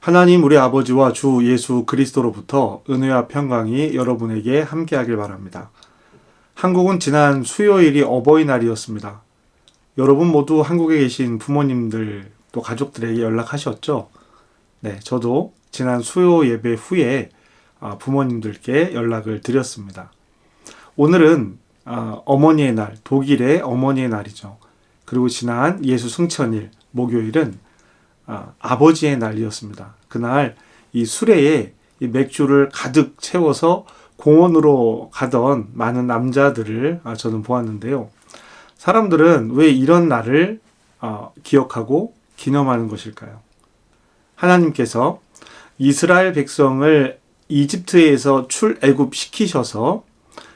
하나님 우리 아버지와 주 예수 그리스도로부터 은혜와 평강이 여러분에게 함께하길 바랍니다. 한국은 지난 수요일이 어버이날이었습니다. 여러분 모두 한국에 계신 부모님들 또 가족들에게 연락하셨죠? 네, 저도 지난 수요 예배 후에 부모님들께 연락을 드렸습니다. 오늘은 어머니의 날, 독일의 어머니의 날이죠. 그리고 지난 예수 승천일, 목요일은 아버지의 날이었습니다. 그날 이 수레에 이 맥주를 가득 채워서 공원으로 가던 많은 남자들을 저는 보았는데요. 사람들은 왜 이런 날을 기억하고 기념하는 것일까요? 하나님께서 이스라엘 백성을 이집트에서 출애굽시키셔서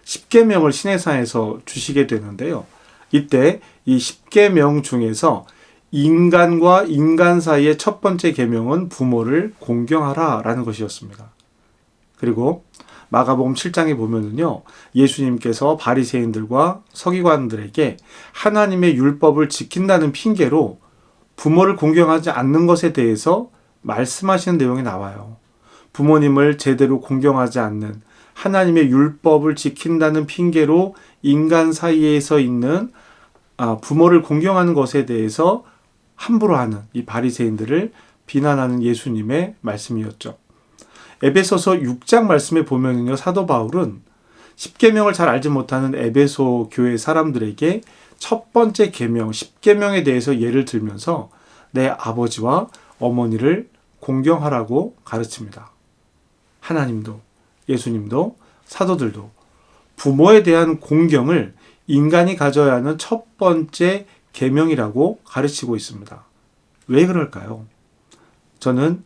십계명을 시내산에서 주시게 되는데요. 이때 이 십계명 중에서 인간과 인간 사이의 첫 번째 계명은 부모를 공경하라 라는 것이었습니다. 그리고 마가복음 7장에 보면은요, 예수님께서 바리새인들과 서기관들에게 하나님의 율법을 지킨다는 핑계로 부모를 공경하지 않는 것에 대해서 말씀하시는 내용이 나와요. 부모님을 제대로 공경하지 않는, 하나님의 율법을 지킨다는 핑계로 인간 사이에서 있는 부모를 공경하는 것에 대해서 함부로 하는 이 바리새인들을 비난하는 예수님의 말씀이었죠. 에베소서 6장 말씀에 보면요, 사도 바울은 십계명을 잘 알지 못하는 에베소 교회 사람들에게 첫 번째 계명, 십계명에 대해서 예를 들면서 내 아버지와 어머니를 공경하라고 가르칩니다. 하나님도, 예수님도, 사도들도 부모에 대한 공경을 인간이 가져야 하는 첫 번째 계명이라고 가르치고 있습니다. 왜 그럴까요? 저는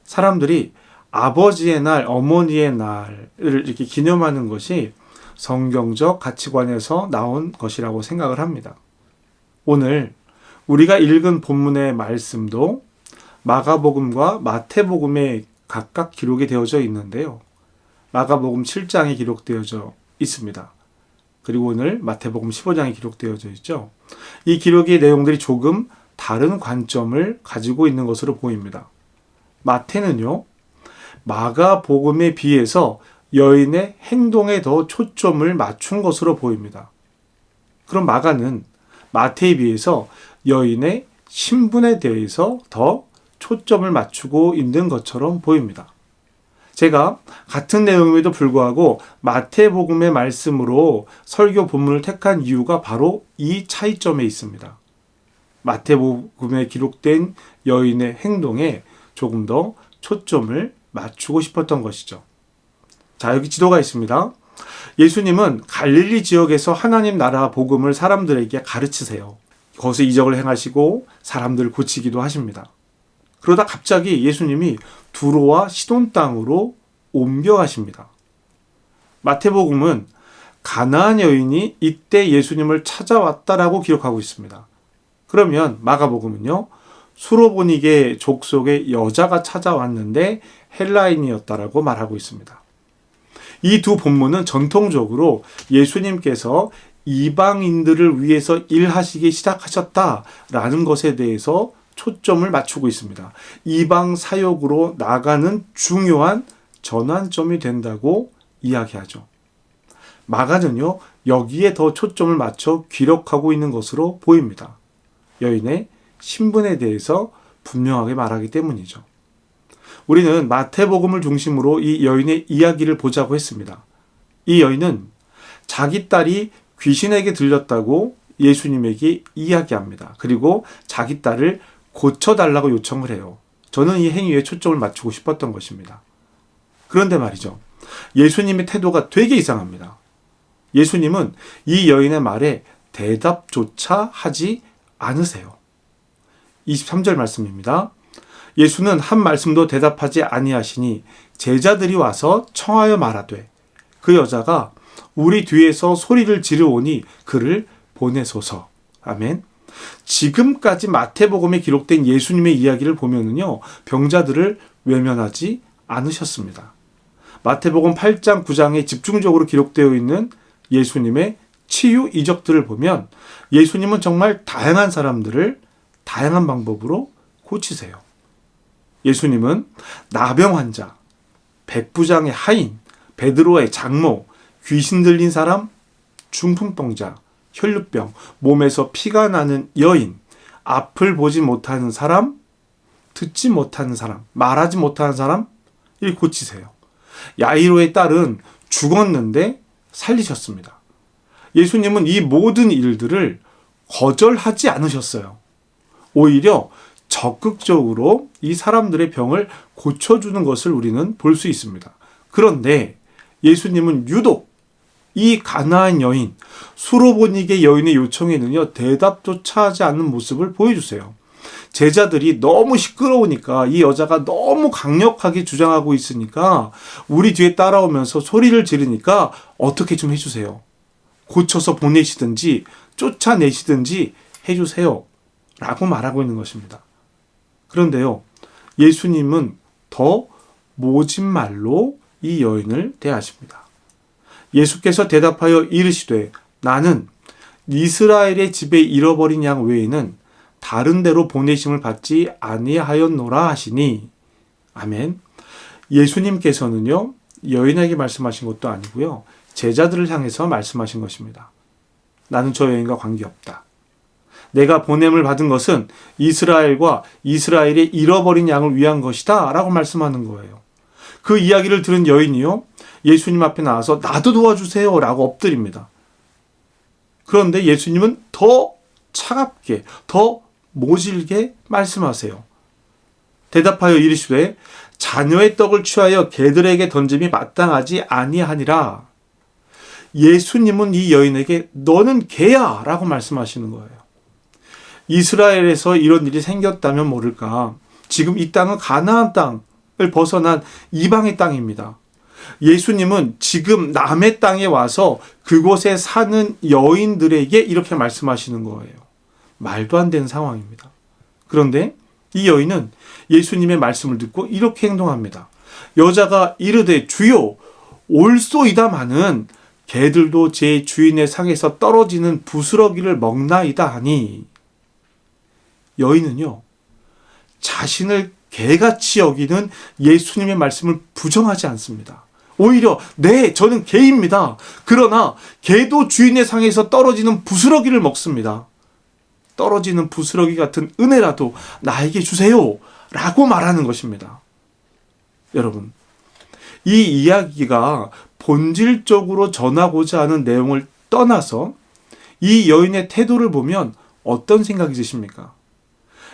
사람들이 아버지의 날, 어머니의 날을 이렇게 기념하는 것이 성경적 가치관에서 나온 것이라고 생각을 합니다. 오늘 우리가 읽은 본문의 말씀도 마가복음과 마태복음에 각각 기록이 되어져 있는데요. 마가복음 7장에 기록되어져 있습니다. 그리고 오늘 마태복음 15장에 기록되어져 있죠. 이 기록의 내용들이 조금 다른 관점을 가지고 있는 것으로 보입니다. 마태는요, 마가복음에 비해서 여인의 행동에 더 초점을 맞춘 것으로 보입니다. 그럼 마가는 마태에 비해서 여인의 신분에 대해서 더 초점을 맞추고 있는 것처럼 보입니다. 제가 같은 내용임에도 불구하고 마태복음의 말씀으로 설교 본문을 택한 이유가 바로 이 차이점에 있습니다. 마태복음에 기록된 여인의 행동에 조금 더 초점을 맞추고 싶었던 것이죠. 자, 여기 지도가 있습니다. 예수님은 갈릴리 지역에서 하나님 나라 복음을 사람들에게 가르치세요. 거기서 이적을 행하시고 사람들을 고치기도 하십니다. 그러다 갑자기 예수님이 두로와 시돈 땅으로 옮겨가십니다. 마태복음은 가나안 여인이 이때 예수님을 찾아왔다라고 기록하고 있습니다. 그러면 마가복음은요, 수로보니게 족속의 여자가 찾아왔는데 헬라인이었다라고 말하고 있습니다. 이 두 본문은 전통적으로 예수님께서 이방인들을 위해서 일하시기 시작하셨다라는 것에 대해서 초점을 맞추고 있습니다. 이방 사역으로 나가는 중요한 전환점이 된다고 이야기하죠. 마가는요, 여기에 더 초점을 맞춰 기록하고 있는 것으로 보입니다. 여인의 신분에 대해서 분명하게 말하기 때문이죠. 우리는 마태복음을 중심으로 이 여인의 이야기를 보자고 했습니다. 이 여인은 자기 딸이 귀신에게 들렸다고 예수님에게 이야기합니다. 그리고 자기 딸을 고쳐달라고 요청을 해요. 저는 이 행위에 초점을 맞추고 싶었던 것입니다. 그런데 말이죠, 예수님의 태도가 되게 이상합니다. 예수님은 이 여인의 말에 대답조차 하지 않으세요. 23절 말씀입니다. 예수는 한 말씀도 대답하지 아니하시니 제자들이 와서 청하여 말하되 그 여자가 우리 뒤에서 소리를 지르오니 그를 보내소서. 아멘. 지금까지 마태복음에 기록된 예수님의 이야기를 보면은요, 병자들을 외면하지 않으셨습니다. 마태복음 8장, 9장에 집중적으로 기록되어 있는 예수님의 치유 이적들을 보면 예수님은 정말 다양한 사람들을 다양한 방법으로 고치세요. 예수님은 나병 환자, 백부장의 하인, 베드로의 장모, 귀신 들린 사람, 중풍병자, 혈루병, 몸에서 피가 나는 여인, 앞을 보지 못하는 사람, 듣지 못하는 사람, 말하지 못하는 사람, 일 고치세요. 야이로의 딸은 죽었는데 살리셨습니다. 예수님은 이 모든 일들을 거절하지 않으셨어요. 오히려 적극적으로 이 사람들의 병을 고쳐주는 것을 우리는 볼 수 있습니다. 그런데 예수님은 유독 이 가나안 여인, 수로보니게 여인의 요청에는요, 대답조차 하지 않는 모습을 보여주세요. 제자들이 너무 시끄러우니까, 이 여자가 너무 강력하게 주장하고 있으니까 우리 뒤에 따라오면서 소리를 지르니까 어떻게 좀 해주세요. 고쳐서 보내시든지 쫓아내시든지 해주세요. 라고 말하고 있는 것입니다. 그런데요, 예수님은 더 모진 말로 이 여인을 대하십니다. 예수께서 대답하여 이르시되 나는 이스라엘의 집에 잃어버린 양 외에는 다른 데로 보내심을 받지 아니하였노라 하시니. 아멘. 예수님께서는요, 여인에게 말씀하신 것도 아니고요, 제자들을 향해서 말씀하신 것입니다. 나는 저 여인과 관계없다. 내가 보냄을 받은 것은 이스라엘과 이스라엘의 잃어버린 양을 위한 것이다 라고 말씀하는 거예요. 그 이야기를 들은 여인이요, 예수님 앞에 나와서 나도 도와주세요 라고 엎드립니다. 그런데 예수님은 더 차갑게, 더 모질게 말씀하세요. 대답하여 이르시되 자녀의 떡을 취하여 개들에게 던짐이 마땅하지 아니하니라. 예수님은 이 여인에게 너는 개야 라고 말씀하시는 거예요. 이스라엘에서 이런 일이 생겼다면 모를까, 지금 이 땅은 가나안 땅을 벗어난 이방의 땅입니다. 예수님은 지금 남의 땅에 와서 그곳에 사는 여인들에게 이렇게 말씀하시는 거예요. 말도 안 되는 상황입니다. 그런데 이 여인은 예수님의 말씀을 듣고 이렇게 행동합니다. 여자가 이르되 주여 올소이다마는 개들도 제 주인의 상에서 떨어지는 부스러기를 먹나이다 하니. 여인은요, 자신을 개같이 여기는 예수님의 말씀을 부정하지 않습니다. 오히려 네, 저는 개입니다. 그러나 개도 주인의 상에서 떨어지는 부스러기를 먹습니다. 떨어지는 부스러기 같은 은혜라도 나에게 주세요 라고 말하는 것입니다. 여러분, 이 이야기가 본질적으로 전하고자 하는 내용을 떠나서 이 여인의 태도를 보면 어떤 생각이 드십니까?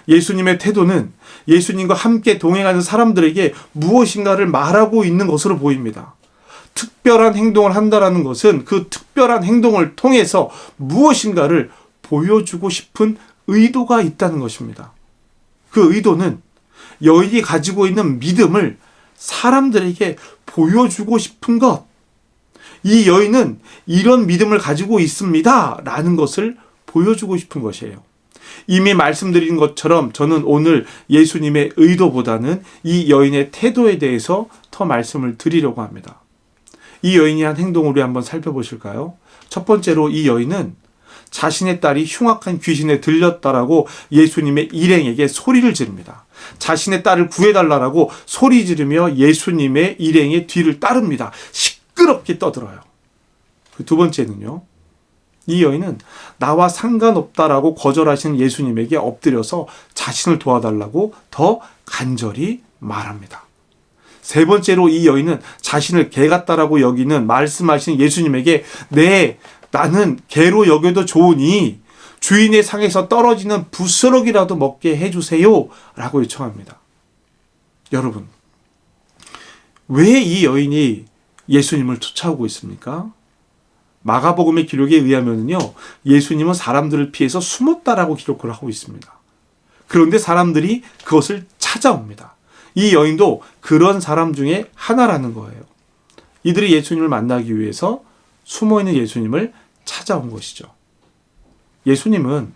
예수님의 태도는 예수님과 함께 동행하는 사람들에게 무엇인가를 말하고 있는 것으로 보입니다. 특별한 행동을 한다는 것은 그 특별한 행동을 통해서 무엇인가를 보여주고 싶은 의도가 있다는 것입니다. 그 의도는 여인이 가지고 있는 믿음을 사람들에게 보여주고 싶은 것. 이 여인은 이런 믿음을 가지고 있습니다 라는 것을 보여주고 싶은 것이에요. 이미 말씀드린 것처럼 저는 오늘 예수님의 의도보다는 이 여인의 태도에 대해서 더 말씀을 드리려고 합니다. 이 여인이 한 행동을 우리 한번 살펴보실까요? 첫 번째로 이 여인은 자신의 딸이 흉악한 귀신에 들렸다라고 예수님의 일행에게 소리를 지릅니다. 자신의 딸을 구해달라고 소리 지르며 예수님의 일행의 뒤를 따릅니다. 시끄럽게 떠들어요. 그 두 번째는요, 이 여인은 나와 상관없다라고 거절하시는 예수님에게 엎드려서 자신을 도와달라고 더 간절히 말합니다. 세 번째로 이 여인은 자신을 개 같다라고 여기는 말씀하신 예수님에게 네, 나는 개로 여겨도 좋으니 주인의 상에서 떨어지는 부스러기라도 먹게 해주세요 라고 요청합니다. 여러분, 왜 이 여인이 예수님을 쫓아오고 있습니까? 마가복음의 기록에 의하면요, 예수님은 사람들을 피해서 숨었다라고 기록을 하고 있습니다. 그런데 사람들이 그것을 찾아옵니다. 이 여인도 그런 사람 중에 하나라는 거예요. 이들이 예수님을 만나기 위해서 숨어있는 예수님을 찾아온 것이죠. 예수님은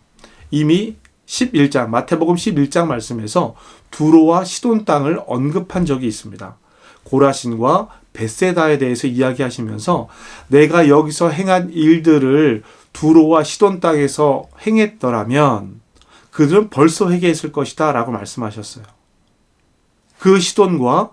이미 11장, 마태복음 11장 말씀에서 두로와 시돈 땅을 언급한 적이 있습니다. 고라신과 벳세다에 대해서 이야기하시면서 내가 여기서 행한 일들을 두로와 시돈 땅에서 행했더라면 그들은 벌써 회개했을 것이다 라고 말씀하셨어요. 그 시돈과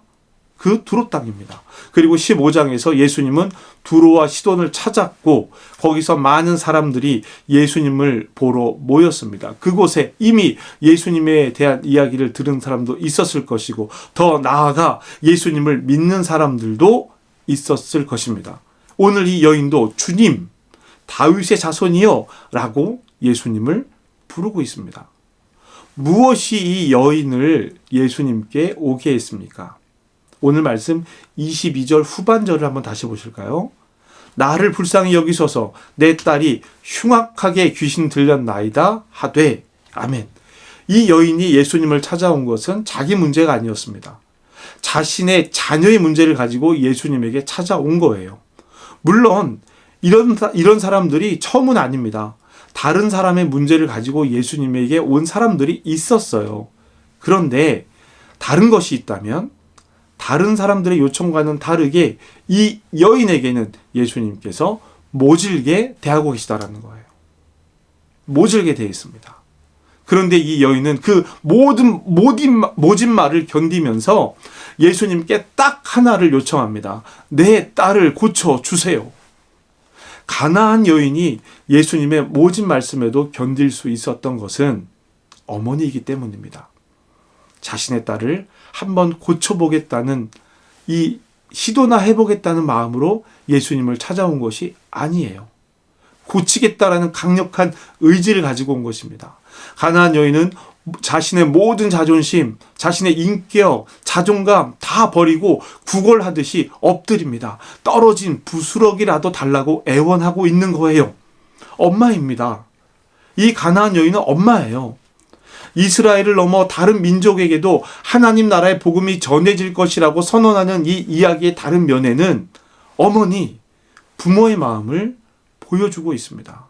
그 두로 땅입니다. 그리고 15장에서 예수님은 두로와 시돈을 찾았고 거기서 많은 사람들이 예수님을 보러 모였습니다. 그곳에 이미 예수님에 대한 이야기를 들은 사람도 있었을 것이고 더 나아가 예수님을 믿는 사람들도 있었을 것입니다. 오늘 이 여인도 주님, 다윗의 자손이요 라고 예수님을 부르고 있습니다. 무엇이 이 여인을 예수님께 오게 했습니까? 오늘 말씀 22절 후반절을 한번 다시 보실까요? 나를 불쌍히 여기소서 내 딸이 흉악하게 귀신 들렸나이다 하되 아멘. 이 여인이 예수님을 찾아온 것은 자기 문제가 아니었습니다. 자신의 자녀의 문제를 가지고 예수님에게 찾아온 거예요. 물론 이런 사람들이 처음은 아닙니다. 다른 사람의 문제를 가지고 예수님에게 온 사람들이 있었어요. 그런데 다른 것이 있다면 다른 사람들의 요청과는 다르게 이 여인에게는 예수님께서 모질게 대하고 계시다라는 거예요. 모질게 대해 있습니다. 그런데 이 여인은 그 모진 말을 견디면서 예수님께 딱 하나를 요청합니다. 내 딸을 고쳐주세요. 가나안 여인이 예수님의 모진 말씀에도 견딜 수 있었던 것은 어머니이기 때문입니다. 자신의 딸을 한번 고쳐보겠다는 이 시도나 해보겠다는 마음으로 예수님을 찾아온 것이 아니에요. 고치겠다라는 강력한 의지를 가지고 온 것입니다. 가나안 여인은 자신의 모든 자존심, 자신의 인격, 자존감 다 버리고 구걸하듯이 엎드립니다. 떨어진 부스러기라도 달라고 애원하고 있는 거예요. 엄마입니다. 이 가나안 여인은 엄마예요. 이스라엘을 넘어 다른 민족에게도 하나님 나라의 복음이 전해질 것이라고 선언하는 이 이야기의 다른 면에는 어머니, 부모의 마음을 보여주고 있습니다.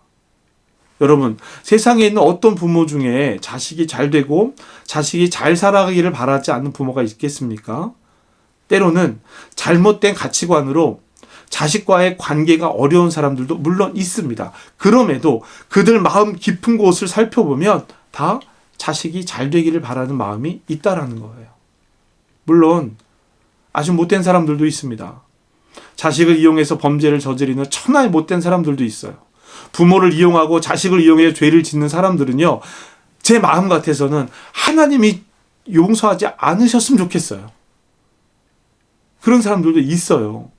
여러분, 세상에 있는 어떤 부모 중에 자식이 잘 되고 자식이 잘 살아가기를 바라지 않는 부모가 있겠습니까? 때로는 잘못된 가치관으로 자식과의 관계가 어려운 사람들도 물론 있습니다. 그럼에도 그들 마음 깊은 곳을 살펴보면 다 자식이 잘 되기를 바라는 마음이 있다라는 거예요. 물론 아주 못된 사람들도 있습니다. 자식을 이용해서 범죄를 저지르는 천하의 못된 사람들도 있어요. 부모를 이용하고 자식을 이용해 죄를 짓는 사람들은요, 제 마음 같아서는 하나님이 용서하지 않으셨으면 좋겠어요. 그런 사람들도 있어요.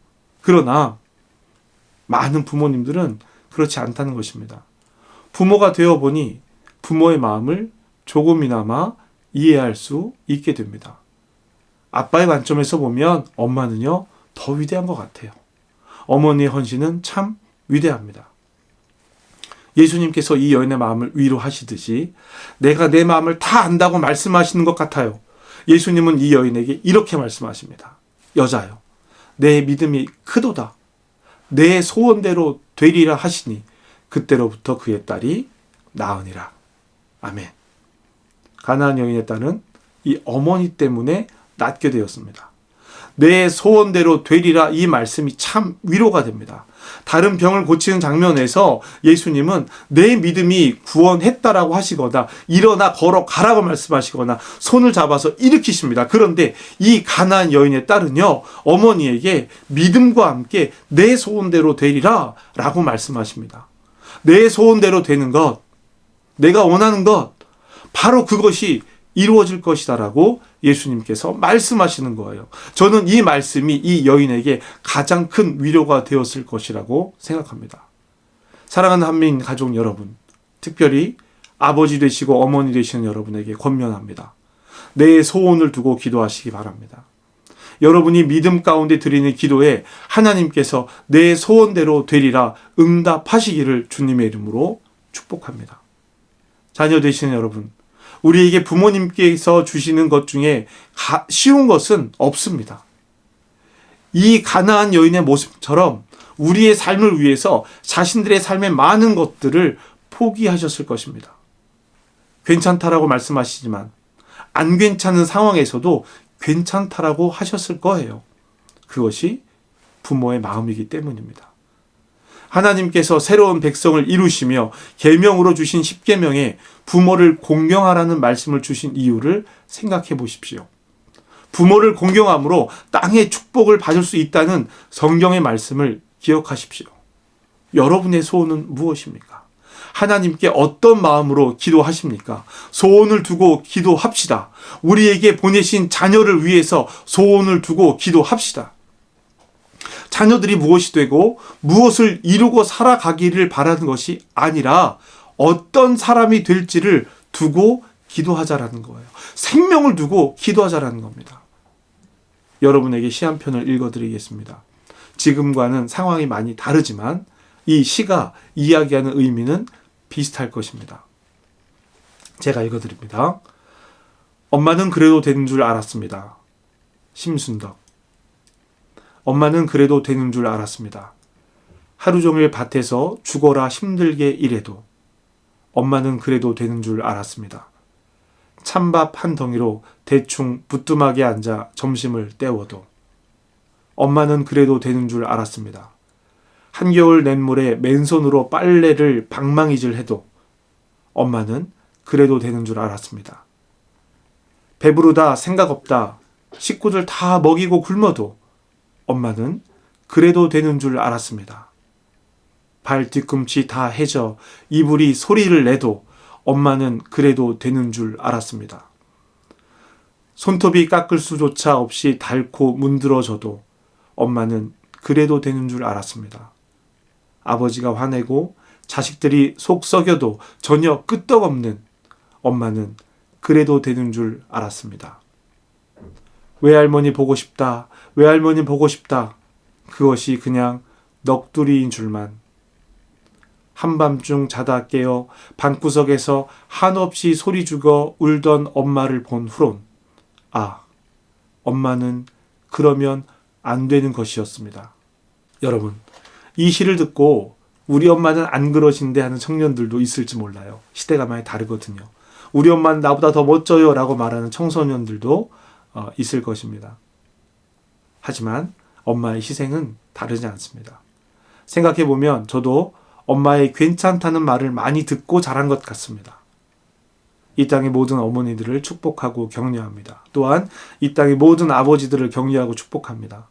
그러나 많은 부모님들은 그렇지 않다는 것입니다. 부모가 되어보니 부모의 마음을 조금이나마 이해할 수 있게 됩니다. 아빠의 관점에서 보면 엄마는요, 더 위대한 것 같아요. 어머니의 헌신은 참 위대합니다. 예수님께서 이 여인의 마음을 위로하시듯이 내가 내 마음을 다 안다고 말씀하시는 것 같아요. 예수님은 이 여인에게 이렇게 말씀하십니다. 여자여, 내 믿음이 크도다. 내 소원대로 되리라 하시니 그때로부터 그의 딸이 나으니라. 아멘. 가나안 여인의 딸은 이 어머니 때문에 낫게 되었습니다. 내 소원대로 되리라 이 말씀이 참 위로가 됩니다. 다른 병을 고치는 장면에서 예수님은 내 믿음이 구원했다라고 하시거나 일어나 걸어가라고 말씀하시거나 손을 잡아서 일으키십니다. 그런데 이 가나안 여인의 딸은요, 어머니에게 믿음과 함께 내 소원대로 되리라 라고 말씀하십니다. 내 소원대로 되는 것, 내가 원하는 것, 바로 그것이 이루어질 것이다라고 예수님께서 말씀하시는 거예요. 저는 이 말씀이 이 여인에게 가장 큰 위로가 되었을 것이라고 생각합니다. 사랑하는 한민 가족 여러분, 특별히 아버지 되시고 어머니 되시는 여러분에게 권면합니다. 내 소원을 두고 기도하시기 바랍니다. 여러분이 믿음 가운데 드리는 기도에 하나님께서 내 소원대로 되리라 응답하시기를 주님의 이름으로 축복합니다. 자녀 되시는 여러분, 우리에게 부모님께서 주시는 것 중에 쉬운 것은 없습니다. 이 가나안 여인의 모습처럼 우리의 삶을 위해서 자신들의 삶의 많은 것들을 포기하셨을 것입니다. 괜찮다라고 말씀하시지만 안 괜찮은 상황에서도 괜찮다라고 하셨을 거예요. 그것이 부모의 마음이기 때문입니다. 하나님께서 새로운 백성을 이루시며 계명으로 주신 십계명에 부모를 공경하라는 말씀을 주신 이유를 생각해 보십시오. 부모를 공경함으로 땅의 축복을 받을 수 있다는 성경의 말씀을 기억하십시오. 여러분의 소원은 무엇입니까? 하나님께 어떤 마음으로 기도하십니까? 소원을 두고 기도합시다. 우리에게 보내신 자녀를 위해서 소원을 두고 기도합시다. 자녀들이 무엇이 되고 무엇을 이루고 살아가기를 바라는 것이 아니라 어떤 사람이 될지를 두고 기도하자라는 거예요. 생명을 두고 기도하자라는 겁니다. 여러분에게 시 한 편을 읽어드리겠습니다. 지금과는 상황이 많이 다르지만 이 시가 이야기하는 의미는 비슷할 것입니다. 제가 읽어드립니다. 엄마는 그래도 되는 줄 알았습니다. 심순덕. 엄마는 그래도 되는 줄 알았습니다. 하루 종일 밭에서 죽어라 힘들게 일해도 엄마는 그래도 되는 줄 알았습니다. 찬밥 한 덩이로 대충 부뚜막에 앉아 점심을 때워도 엄마는 그래도 되는 줄 알았습니다. 한겨울 냇물에 맨손으로 빨래를 방망이질 해도 엄마는 그래도 되는 줄 알았습니다. 배부르다 생각 없다 식구들 다 먹이고 굶어도 엄마는 그래도 되는 줄 알았습니다. 발 뒤꿈치 다 해져 이불이 소리를 내도 엄마는 그래도 되는 줄 알았습니다. 손톱이 깎을 수조차 없이 닳고 문드러져도 엄마는 그래도 되는 줄 알았습니다. 아버지가 화내고 자식들이 속 썩여도 전혀 끄떡없는 엄마는 그래도 되는 줄 알았습니다. 외할머니 보고 싶다, 외할머니 보고 싶다. 그것이 그냥 넋두리인 줄만. 한밤중 자다 깨어 방구석에서 한없이 소리 죽어 울던 엄마를 본 후론 아, 엄마는 그러면 안 되는 것이었습니다. 여러분, 이 시를 듣고 우리 엄마는 안 그러신데 하는 청년들도 있을지 몰라요. 시대가 많이 다르거든요. 우리 엄마는 나보다 더 멋져요 라고 말하는 청소년들도 있을 것입니다. 하지만 엄마의 희생은 다르지 않습니다. 생각해보면 저도 엄마의 괜찮다는 말을 많이 듣고 자란 것 같습니다. 이 땅의 모든 어머니들을 축복하고 격려합니다. 또한 이 땅의 모든 아버지들을 격려하고 축복합니다.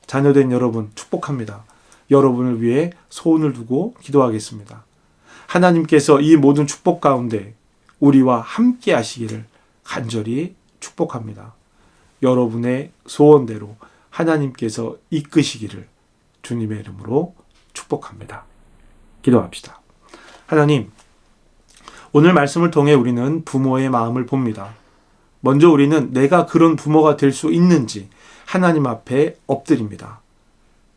자녀된 여러분 축복합니다. 여러분을 위해 소원을 두고 기도하겠습니다. 하나님께서 이 모든 축복 가운데 우리와 함께 하시기를 간절히 축복합니다. 여러분의 소원대로 하나님께서 이끄시기를 주님의 이름으로 축복합니다. 기도합시다. 하나님, 오늘 말씀을 통해 우리는 부모의 마음을 봅니다. 먼저 우리는 내가 그런 부모가 될 수 있는지 하나님 앞에 엎드립니다.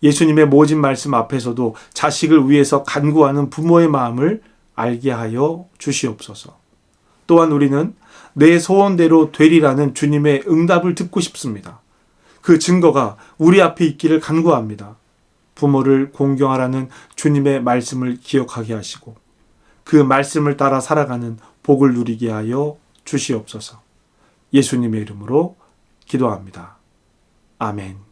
예수님의 모진 말씀 앞에서도 자식을 위해서 간구하는 부모의 마음을 알게 하여 주시옵소서. 또한 우리는 내 소원대로 되리라는 주님의 응답을 듣고 싶습니다. 그 증거가 우리 앞에 있기를 간구합니다. 부모를 공경하라는 주님의 말씀을 기억하게 하시고 그 말씀을 따라 살아가는 복을 누리게 하여 주시옵소서. 예수님의 이름으로 기도합니다. 아멘.